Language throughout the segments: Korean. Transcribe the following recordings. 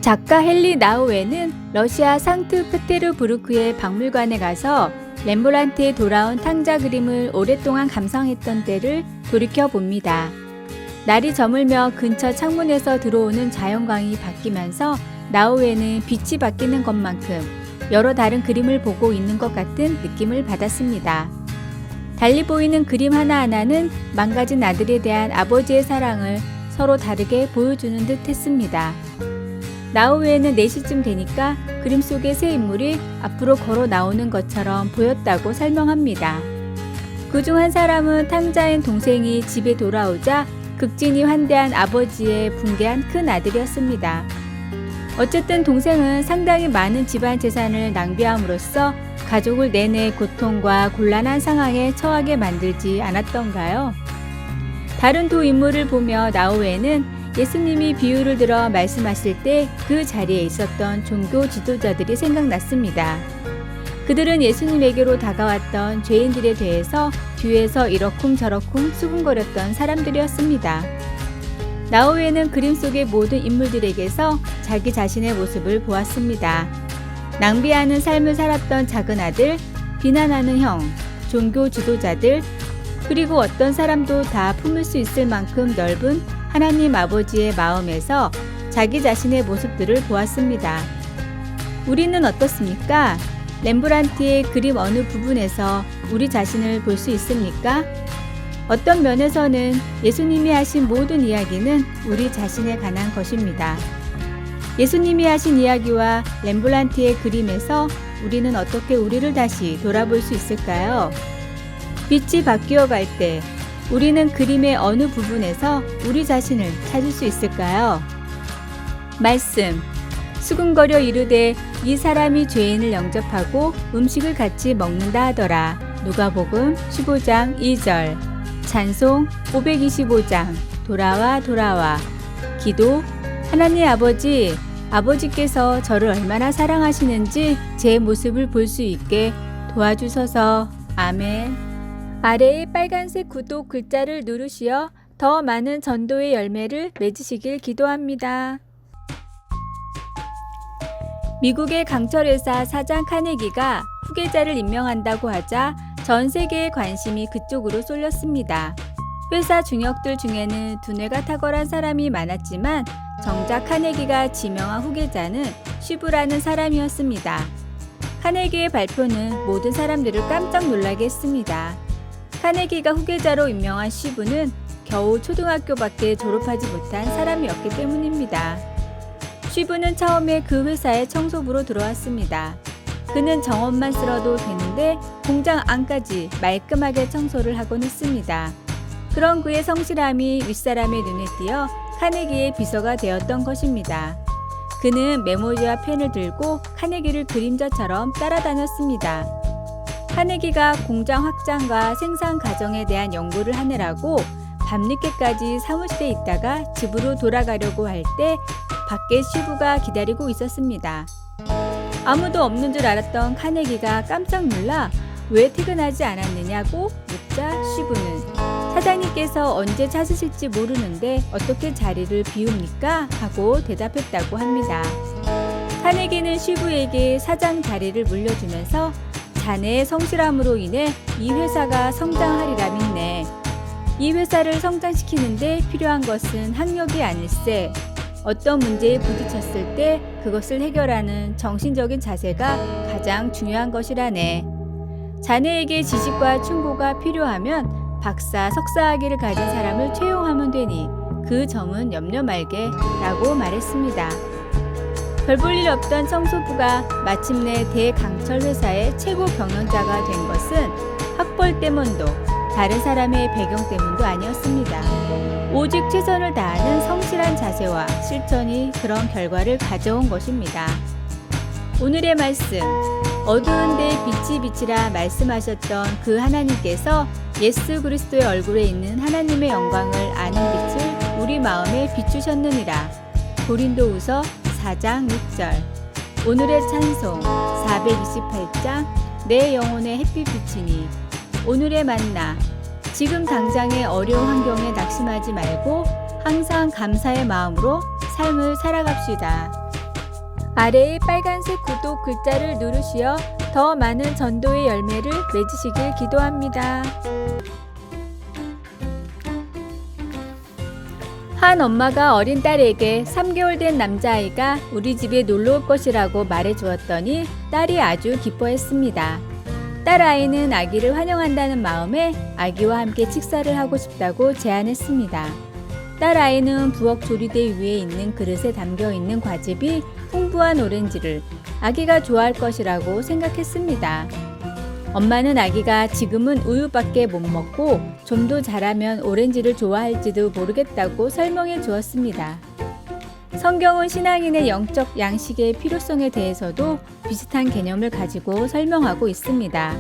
작가 헨리 나우에는 러시아 상트페테르부르크의 박물관에 가서 렘브란트의 돌아온 탕자 그림을 오랫동안 감상했던 때를 돌이켜 봅니다. 날이 저물며 근처 창문에서 들어오는 자연광이 바뀌면서 나우에는 빛이 바뀌는 것만큼 여러 다른 그림을 보고 있는 것 같은 느낌을 받았습니다. 달리 보이는 그림 하나하나는 망가진 아들에 대한 아버지의 사랑을 서로 다르게 보여주는 듯 했습니다. 나우에는 4시쯤 되니까 그림 속의 새 인물이 앞으로 걸어 나오는 것처럼 보였다고 설명합니다. 그중 한 사람은 탕자인 동생이 집에 돌아오자 극진히 환대한 아버지의 붕괴한 큰 아들이었습니다. 어쨌든 동생은 상당히 많은 집안 재산을 낭비함으로써 가족을 내내 고통과 곤란한 상황에 처하게 만들지 않았던가요? 다른 두 인물을 보며 나우에는 예수님이 비유를 들어 말씀하실 때 그 자리에 있었던 종교 지도자들이 생각났습니다. 그들은 예수님에게로 다가왔던 죄인들에 대해서 뒤에서 이러쿵저러쿵 수군거렸던 사람들이었습니다. 나우에는 그림 속의 모든 인물들에게서 자기 자신의 모습을 보았습니다. 낭비하는 삶을 살았던 작은 아들, 비난하는 형, 종교 지도자들, 그리고 어떤 사람도 다 품을 수 있을 만큼 넓은 하나님 아버지의 마음에서 자기 자신의 모습들을 보았습니다. 우리는 어떻습니까? 렘브란트의 그림 어느 부분에서 우리 자신을 볼 수 있습니까? 어떤 면에서는 예수님이 하신 모든 이야기는 우리 자신에 관한 것입니다. 예수님이 하신 이야기와 렘브란트의 그림에서 우리는 어떻게 우리를 다시 돌아볼 수 있을까요? 빛이 바뀌어 갈 때 우리는 그림의 어느 부분에서 우리 자신을 찾을 수 있을까요? 말씀. 수군거려 이르되 이 사람이 죄인을 영접하고 음식을 같이 먹는다 하더라. 누가복음 15장 2절. 찬송 525장. 돌아와 돌아와. 기도. 하나님 아버지, 아버지께서 저를 얼마나 사랑하시는지 제 모습을 볼 수 있게 도와주소서. 아멘. 아래의 빨간색 구독 글자를 누르시어 더 많은 전도의 열매를 맺으시길 기도합니다. 미국의 강철회사 사장 카네기가 후계자를 임명한다고 하자 전 세계의 관심이 그쪽으로 쏠렸습니다. 회사 중역들 중에는 두뇌가 탁월한 사람이 많았지만 정작 카네기가 지명한 후계자는 쉬브라는 사람이었습니다. 카네기의 발표는 모든 사람들을 깜짝 놀라게 했습니다. 카네기가 후계자로 임명한 쉬브는 겨우 초등학교밖에 졸업하지 못한 사람이었기 때문입니다. 쉬브는 처음에 그 회사에 청소부로 들어왔습니다. 그는 정원만 쓸어도 되는데 공장 안까지 말끔하게 청소를 하곤 했습니다. 그런 그의 성실함이 윗사람의 눈에 띄어 카네기의 비서가 되었던 것입니다. 그는 메모지와 펜을 들고 카네기를 그림자처럼 따라다녔습니다. 카네기가 공장 확장과 생산 과정에 대한 연구를 하느라고 밤늦게까지 사무실에 있다가 집으로 돌아가려고 할 때 밖에 쉬브가 기다리고 있었습니다. 아무도 없는 줄 알았던 카네기가 깜짝 놀라 왜 퇴근하지 않았느냐고 묻자 쉬브는 사장님께서 언제 찾으실지 모르는데 어떻게 자리를 비웁니까? 하고 대답했다고 합니다. 카네기는 쉬브에게 사장 자리를 물려주면서 자네의 성실함으로 인해 이 회사가 성장하리라 믿네. 이 회사를 성장시키는데 필요한 것은 학력이 아닐세. 어떤 문제에 부딪혔을 때 그것을 해결하는 정신적인 자세가 가장 중요한 것이라네. 자네에게 지식과 충고가 필요하면 박사, 석사학위를 가진 사람을 채용하면 되니 그 점은 염려 말게 라고 말했습니다. 별 볼 일 없던 청소부가 마침내 대강철 회사의 최고 경영자가 된 것은 학벌 때문도 다른 사람의 배경 때문도 아니었습니다. 오직 최선을 다하는 성실한 자세와 실천이 그런 결과를 가져온 것입니다. 오늘의 말씀, 어두운 데에 빛이 비치라 말씀하셨던 그 하나님께서 예수 그리스도의 얼굴에 있는 하나님의 영광을 아는 빛을 우리 마음에 비추셨느니라. 고린도후서 4장 6절. 오늘의 찬송 428장 내 영혼의 햇빛 비치니. 오늘의 만나, 지금 당장의 어려운 환경에 낙심하지 말고 항상 감사의 마음으로 삶을 살아갑시다. 아래의 빨간색 구독 글자를 누르시어 더 많은 전도의 열매를 맺으시길 기도합니다. 한 엄마가 어린 딸에게 3개월 된 남자아이가 우리 집에 놀러 올 것이라고 말해 주었더니 딸이 아주 기뻐했습니다. 딸 아이는 아기를 환영한다는 마음에 아기와 함께 식사를 하고 싶다고 제안했습니다. 딸 아이는 부엌 조리대 위에 있는 그릇에 담겨 있는 과즙이 풍부한 오렌지를 아기가 좋아할 것이라고 생각했습니다. 엄마는 아기가 지금은 우유밖에 못 먹고 좀 더 자라면 오렌지를 좋아할지도 모르겠다고 설명해 주었습니다. 성경은 신앙인의 영적 양식의 필요성에 대해서도 비슷한 개념을 가지고 설명하고 있습니다.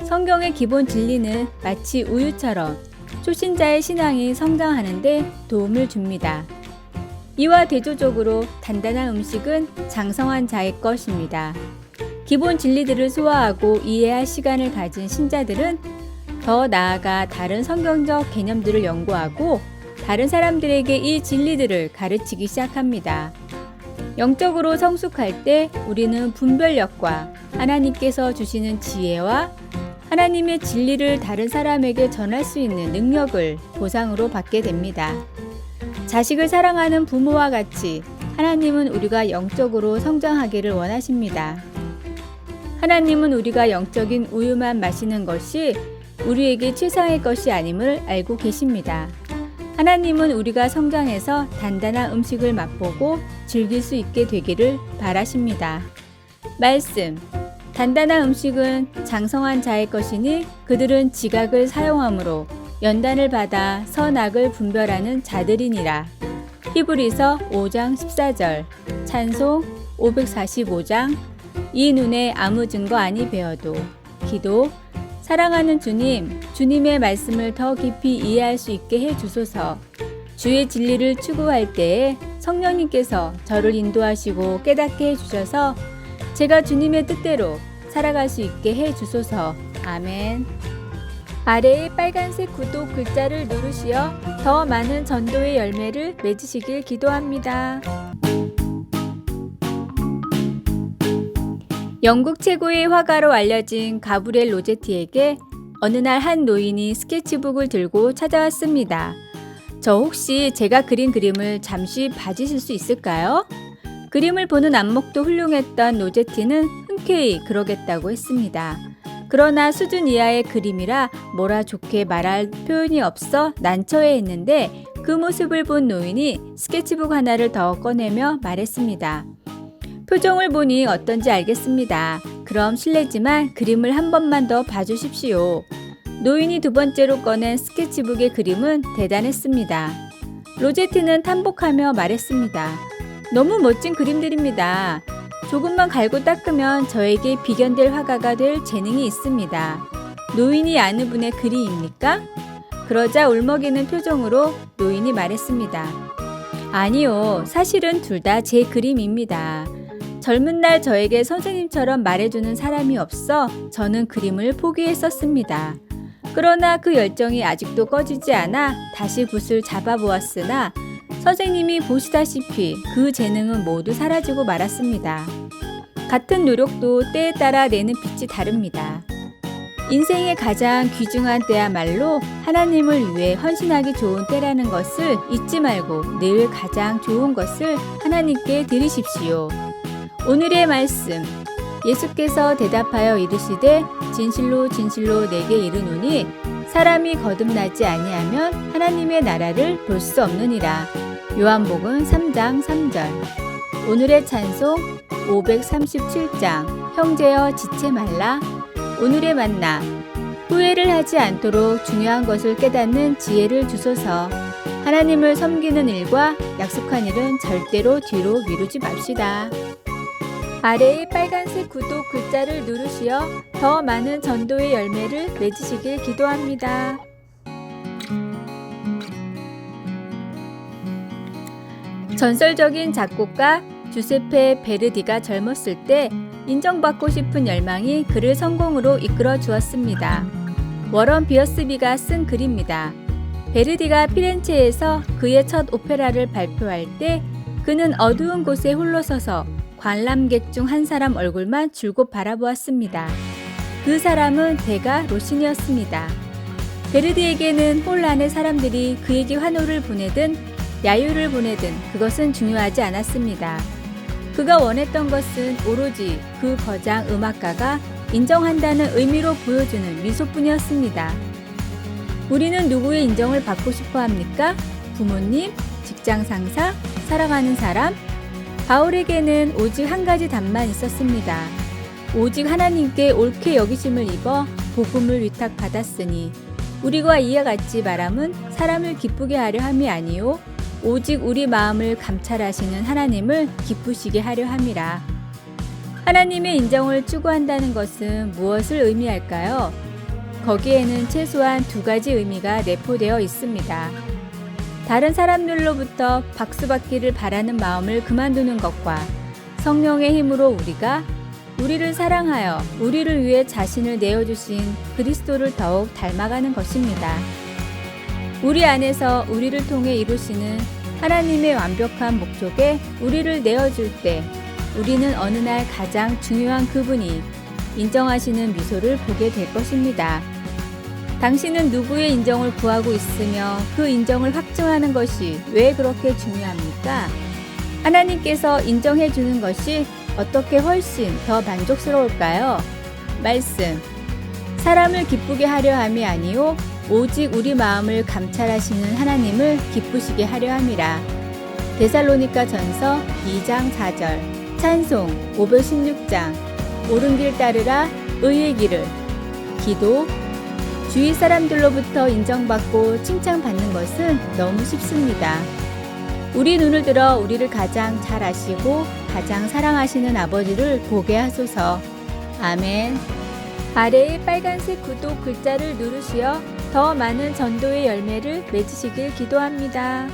성경의 기본 진리는 마치 우유처럼 초신자의 신앙이 성장하는 데 도움을 줍니다. 이와 대조적으로 단단한 음식은 장성한 자의 것입니다. 기본 진리들을 소화하고 이해할 시간을 가진 신자들은 더 나아가 다른 성경적 개념들을 연구하고 다른 사람들에게 이 진리들을 가르치기 시작합니다. 영적으로 성숙할 때 우리는 분별력과 하나님께서 주시는 지혜와 하나님의 진리를 다른 사람에게 전할 수 있는 능력을 보상으로 받게 됩니다. 자식을 사랑하는 부모와 같이 하나님은 우리가 영적으로 성장하기를 원하십니다. 하나님은 우리가 영적인 우유만 마시는 것이 우리에게 최상의 것이 아님을 알고 계십니다. 하나님은 우리가 성장해서 단단한 음식을 맛보고 즐길 수 있게 되기를 바라십니다. 말씀. 단단한 음식은 장성한 자의 것이니 그들은 지각을 사용함으로 연단을 받아 선악을 분별하는 자들이니라. 히브리서 5장 14절, 찬송 545장, 이 눈에 아무 증거 아니 배어도. 기도. 사랑하는 주님, 주님의 말씀을 더 깊이 이해할 수 있게 해 주소서. 주의 진리를 추구할 때에 성령님께서 저를 인도하시고 깨닫게 해 주셔서 제가 주님의 뜻대로 살아갈 수 있게 해 주소서. 아멘. 아래의 빨간색 구독 글자를 누르시어 더 많은 전도의 열매를 맺으시길 기도합니다. 영국 최고의 화가로 알려진 가브리엘 로제티에게 어느 날 한 노인이 스케치북을 들고 찾아왔습니다. 저 혹시 제가 그린 그림을 잠시 봐주실 수 있을까요? 그림을 보는 안목도 훌륭했던 로제티는 흔쾌히 그러겠다고 했습니다. 그러나 수준 이하의 그림이라 뭐라 좋게 말할 표현이 없어 난처해했는데 그 모습을 본 노인이 스케치북 하나를 더 꺼내며 말했습니다. 표정을 보니 어떤지 알겠습니다. 그럼 실례지만 그림을 한 번만 더 봐주십시오. 노인이 두 번째로 꺼낸 스케치북의 그림은 대단했습니다. 로제티는 탐복하며 말했습니다. 너무 멋진 그림들입니다. 조금만 갈고 닦으면 저에게 비견될 화가가 될 재능이 있습니다. 노인이 아는 분의 글이입니까? 그러자 울먹이는 표정으로 노인이 말했습니다. 아니요, 사실은 둘 다 제 그림입니다. 젊은 날 저에게 선생님처럼 말해주는 사람이 없어 저는 그림을 포기했었습니다. 그러나 그 열정이 아직도 꺼지지 않아 다시 붓을 잡아보았으나 선생님이 보시다시피 그 재능은 모두 사라지고 말았습니다. 같은 노력도 때에 따라 내는 빛이 다릅니다. 인생의 가장 귀중한 때야말로 하나님을 위해 헌신하기 좋은 때라는 것을 잊지 말고 늘 가장 좋은 것을 하나님께 드리십시오. 오늘의 말씀. 예수께서 대답하여 이르시되 진실로 진실로 내게 이르노니 사람이 거듭나지 아니하면 하나님의 나라를 볼 수 없느니라. 요한복음 3장 3절. 오늘의 찬송 537장 형제여 지체 말라. 오늘의 만나. 후회를 하지 않도록 중요한 것을 깨닫는 지혜를 주소서. 하나님을 섬기는 일과 약속한 일은 절대로 뒤로 미루지 맙시다. 아래의 빨간색 구독 글자를 누르시어 더 많은 전도의 열매를 맺으시길 기도합니다. 전설적인 작곡가 주세페 베르디가 젊었을 때 인정받고 싶은 열망이 그를 성공으로 이끌어 주었습니다. 워런 비어스비가 쓴 글입니다. 베르디가 피렌체에서 그의 첫 오페라를 발표할 때 그는 어두운 곳에 홀로 서서 관람객 중 한 사람 얼굴만 줄곧 바라보았습니다. 그 사람은 대가 로신이었습니다. 베르디에게는 홀 안의 사람들이 그에게 환호를 보내든 야유를 보내든 그것은 중요하지 않았습니다. 그가 원했던 것은 오로지 그 거장 음악가가 인정한다는 의미로 보여주는 미소뿐이었습니다. 우리는 누구의 인정을 받고 싶어 합니까? 부모님, 직장 상사, 사랑하는 사람? 바울에게는 오직 한 가지 답만 있었습니다. 오직 하나님께 옳게 여기심을 입어 복음을 위탁받았으니 우리가 이와 같이 말함은 사람을 기쁘게 하려 함이 아니요 오직 우리 마음을 감찰하시는 하나님을 기쁘시게 하려 함이라. 하나님의 인정을 추구한다는 것은 무엇을 의미할까요? 거기에는 최소한 두 가지 의미가 내포되어 있습니다. 다른 사람들로부터 박수받기를 바라는 마음을 그만두는 것과 성령의 힘으로 우리가 우리를 사랑하여 우리를 위해 자신을 내어주신 그리스도를 더욱 닮아가는 것입니다. 우리 안에서 우리를 통해 이루시는 하나님의 완벽한 목적에 우리를 내어줄 때 우리는 어느 날 가장 중요한 그분이 인정하시는 미소를 보게 될 것입니다. 당신은 누구의 인정을 구하고 있으며 그 인정을 확증하는 것이 왜 그렇게 중요합니까? 하나님께서 인정해 주는 것이 어떻게 훨씬 더 만족스러울까요? 말씀. 사람을 기쁘게 하려 함이 아니요 오직 우리 마음을 감찰하시는 하나님을 기쁘시게 하려 함이라. 데살로니가 전서 2장 4절. 찬송 516장. 옳은 길 따르라 의의 길을. 기도. 주위 사람들로부터 인정받고 칭찬받는 것은 너무 쉽습니다. 우리 눈을 들어 우리를 가장 잘 아시고 가장 사랑하시는 아버지를 보게 하소서. 아멘. 아래의 빨간색 구독 글자를 누르시어 더 많은 전도의 열매를 맺으시길 기도합니다.